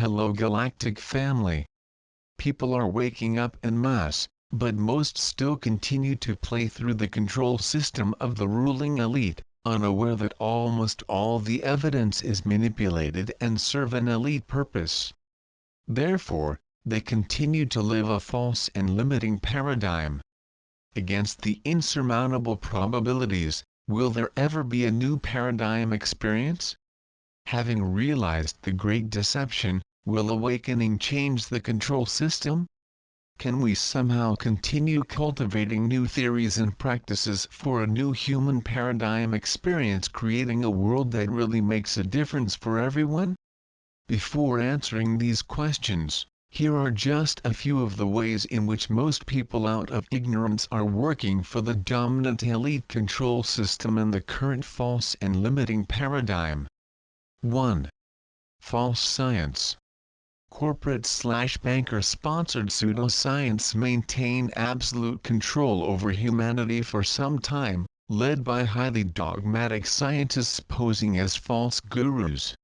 Hello Galactic family. People are waking up en masse, but most still continue to play through the control system of the ruling elite, unaware that almost all the evidence is manipulated and serve an elite purpose. Therefore, they continue to live a false and limiting paradigm. Against the insurmountable probabilities, will there ever be a new paradigm experience? Having realized the great deception, will awakening change the control system? Can we somehow continue cultivating new theories and practices for a new human paradigm experience, creating a world that really makes a difference for everyone? Before answering these questions, here are just a few of the ways in which most people out of ignorance are working for the dominant elite control system and the current false and limiting paradigm. 1. False science. Corporate/banker-sponsored pseudoscience maintain absolute control over humanity for some time, led by highly dogmatic scientists posing as false gurus.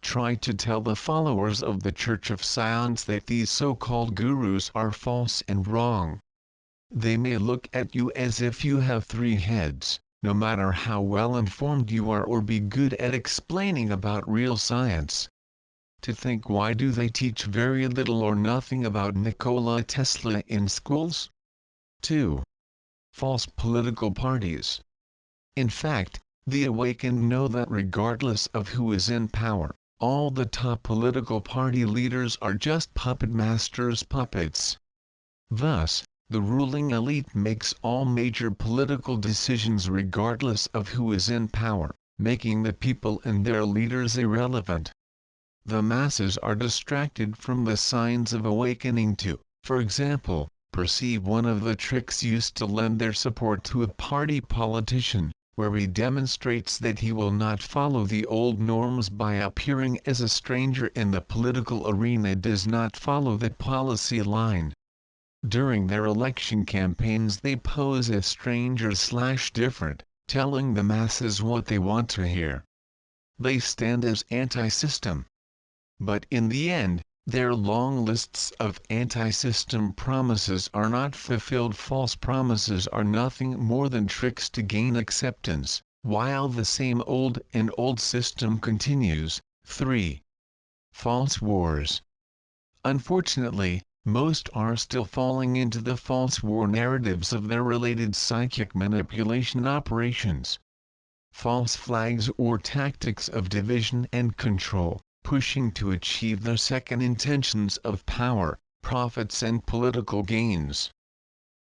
Try to tell the followers of the Church of Science that these so-called gurus are false and wrong. They may look at you as if you have 3 heads, no matter how well informed you are, or be good at explaining about real science. To think, why do they teach very little or nothing about Nikola Tesla in schools? 2. False political parties. In fact, the awakened know that regardless of who is in power, all the top political party leaders are just puppet masters' puppets. Thus, the ruling elite makes all major political decisions regardless of who is in power, making the people and their leaders irrelevant. The masses are distracted from the signs of awakening to, for example, perceive one of the tricks used to lend their support to a party politician, where he demonstrates that he will not follow the old norms by appearing as a stranger in the political arena, does not follow the policy line. During their election campaigns they pose as strangers/different, telling the masses what they want to hear. They stand as anti-system. But in the end, their long lists of anti-system promises are not fulfilled. False promises are nothing more than tricks to gain acceptance, while the same old system continues. 3. False wars. Unfortunately, most are still falling into the false war narratives of their related psychic manipulation operations. False flags or tactics of division and control, pushing to achieve their second intentions of power, profits and political gains.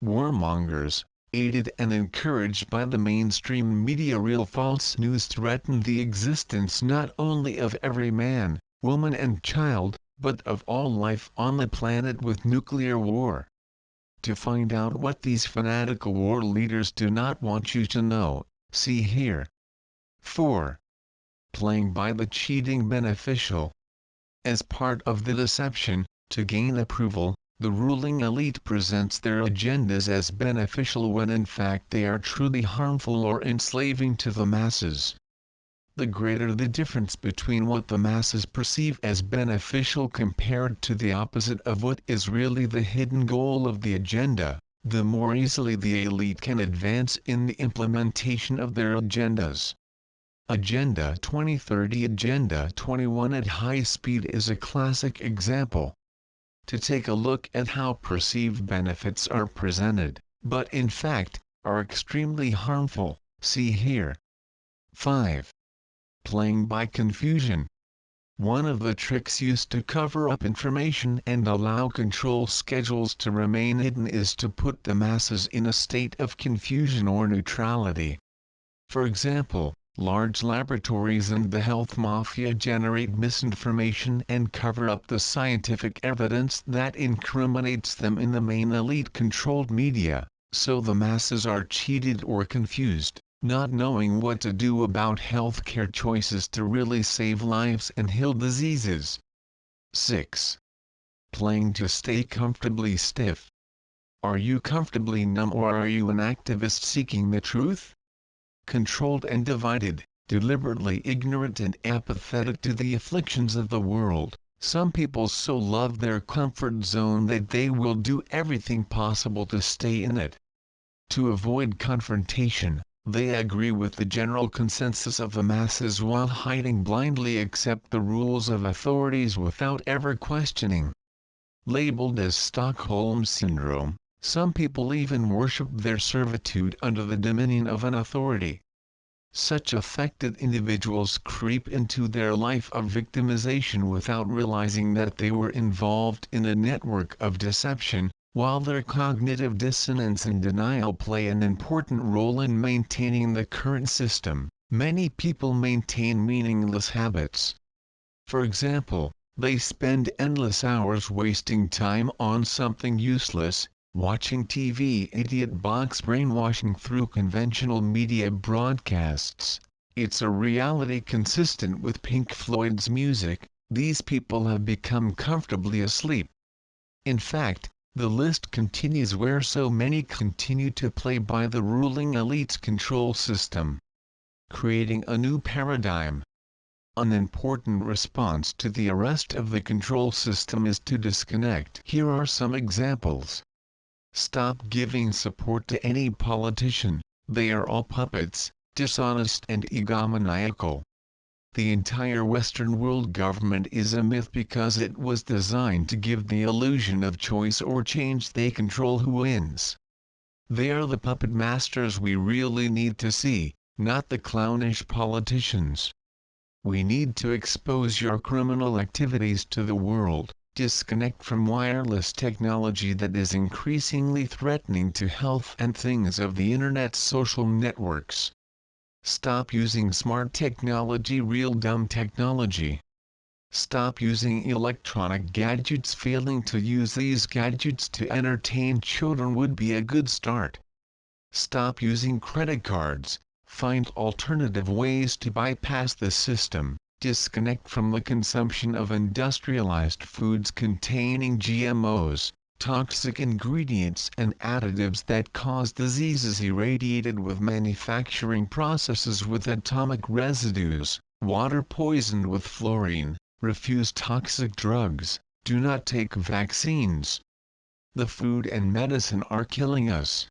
Warmongers, aided and encouraged by the mainstream media, real false news threaten the existence not only of every man, woman and child, but of all life on the planet with nuclear war. To find out what these fanatical war leaders do not want you to know, see here. 4. Playing by the cheating beneficial. As part of the deception, to gain approval, the ruling elite presents their agendas as beneficial when in fact they are truly harmful or enslaving to the masses. The greater the difference between what the masses perceive as beneficial compared to the opposite of what is really the hidden goal of the agenda, the more easily the elite can advance in the implementation of their agendas. Agenda 2030, Agenda 21 at high speed is a classic example. To take a look at how perceived benefits are presented, but in fact, are extremely harmful, see here. 5. Playing by confusion. One of the tricks used to cover up information and allow control schedules to remain hidden is to put the masses in a state of confusion or neutrality. For example, large laboratories and the health mafia generate misinformation and cover up the scientific evidence that incriminates them in the main elite-controlled media, so the masses are cheated or confused, not knowing what to do about healthcare choices to really save lives and heal diseases. 6. Playing to stay comfortably stiff. Are you comfortably numb, or are you an activist seeking the truth? Controlled and divided, deliberately ignorant and apathetic to the afflictions of the world, Some people so love their comfort zone that they will do everything possible to stay in it. To avoid confrontation, they agree with the general consensus of the masses while hiding blindly accept the rules of authorities without ever questioning. Labeled as Stockholm Syndrome, some people even worship their servitude under the dominion of an authority. Such affected individuals creep into their life of victimization without realizing that they were involved in a network of deception, while their cognitive dissonance and denial play an important role in maintaining the current system. Many people maintain meaningless habits. For example, they spend endless hours wasting time on something useless, watching TV idiot box brainwashing through conventional media broadcasts. It's a reality consistent with Pink Floyd's music. These people have become comfortably asleep. In fact, the list continues where so many continue to play by the ruling elite's control system, creating a new paradigm. An important response to the arrest of the control system is to disconnect. Here are some examples. Stop giving support to any politician. They are all puppets, dishonest and egomaniacal. The entire Western world government is a myth because it was designed to give the illusion of choice or change. They control who wins. They are the puppet masters we really need to see, not the clownish politicians. We need to expose your criminal activities to the world. Disconnect from wireless technology that is increasingly threatening to health and things of the Internet's social networks. Stop using smart technology, real dumb technology. Stop using electronic gadgets. Failing to use these gadgets to entertain children would be a good start. Stop using credit cards. Find alternative ways to bypass the system. Disconnect from the consumption of industrialized foods containing GMOs, toxic ingredients and additives that cause diseases. Irradiated with manufacturing processes with atomic residues, water poisoned with fluorine. Refuse toxic drugs. Do not take vaccines. The food and medicine are killing us.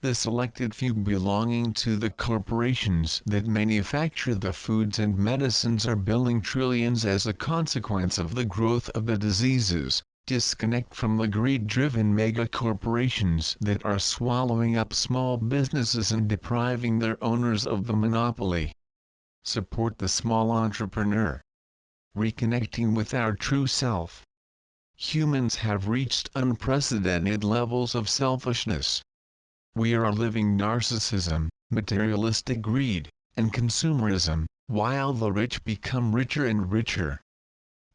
The selected few belonging to the corporations that manufacture the foods and medicines are billing trillions as a consequence of the growth of the diseases. Disconnect from the greed-driven mega-corporations that are swallowing up small businesses and depriving their owners of the monopoly. Support the small entrepreneur. Reconnecting with our true self. Humans have reached unprecedented levels of selfishness. We are living narcissism, materialistic greed, and consumerism, while the rich become richer and richer.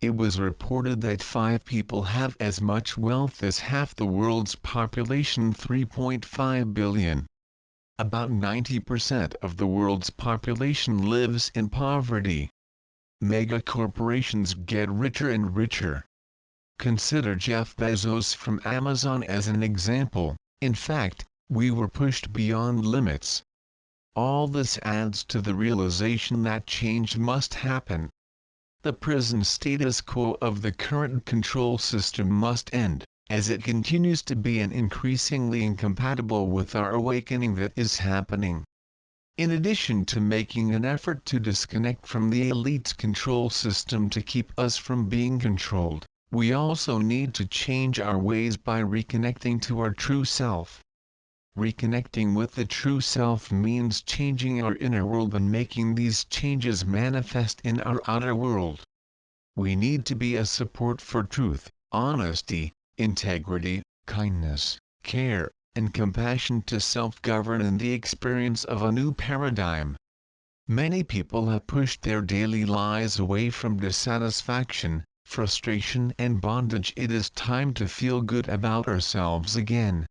It was reported that 5 people have as much wealth as half the world's population, 3.5 billion. About 90% of the world's population lives in poverty. Mega corporations get richer and richer. Consider Jeff Bezos from Amazon as an example. In fact, we were pushed beyond limits. All this adds to the realization that change must happen. The prison status quo of the current control system must end, as it continues to be an increasingly incompatible with our awakening that is happening. In addition to making an effort to disconnect from the elite's control system to keep us from being controlled, we also need to change our ways by reconnecting to our true self. Reconnecting with the true self means changing our inner world and making these changes manifest in our outer world. We need to be a support for truth, honesty, integrity, kindness, care, and compassion to self-govern in the experience of a new paradigm. Many people have pushed their daily lives away from dissatisfaction, frustration and bondage. It is time to feel good about ourselves again.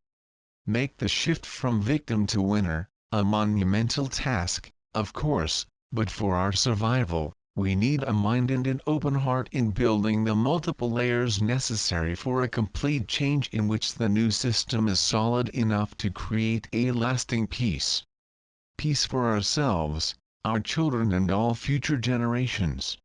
Make the shift from victim to winner, a monumental task, of course, but for our survival, we need a mind and an open heart in building the multiple layers necessary for a complete change in which the new system is solid enough to create a lasting peace. Peace for ourselves, our children and all future generations.